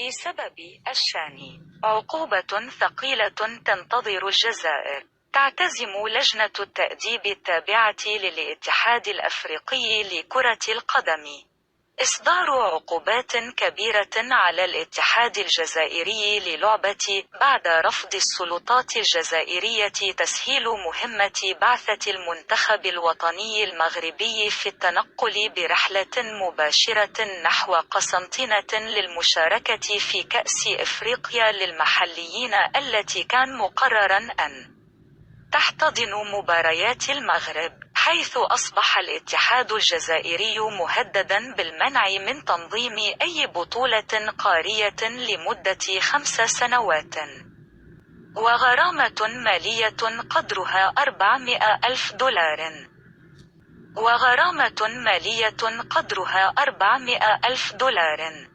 بسبب الشان عقوبة ثقيلة تنتظر الجزائر. تعتزم لجنة التأديب التابعة للاتحاد الأفريقي لكرة القدم إصدار عقوبات كبيرة على الاتحاد الجزائري للعبة بعد رفض السلطات الجزائرية تسهيل مهمة بعثة المنتخب الوطني المغربي في التنقل برحلة مباشرة نحو قسنطينة للمشاركة في كأس إفريقيا للمحليين التي كان مقررا أن تحتضن مباريات المغرب، حيث أصبح الاتحاد الجزائري مهددا بالمنع من تنظيم أي بطولة قارية لمدة 5 سنوات. وغرامة مالية قدرها 400 ألف دولار. وغرامة مالية قدرها 400 ألف دولار.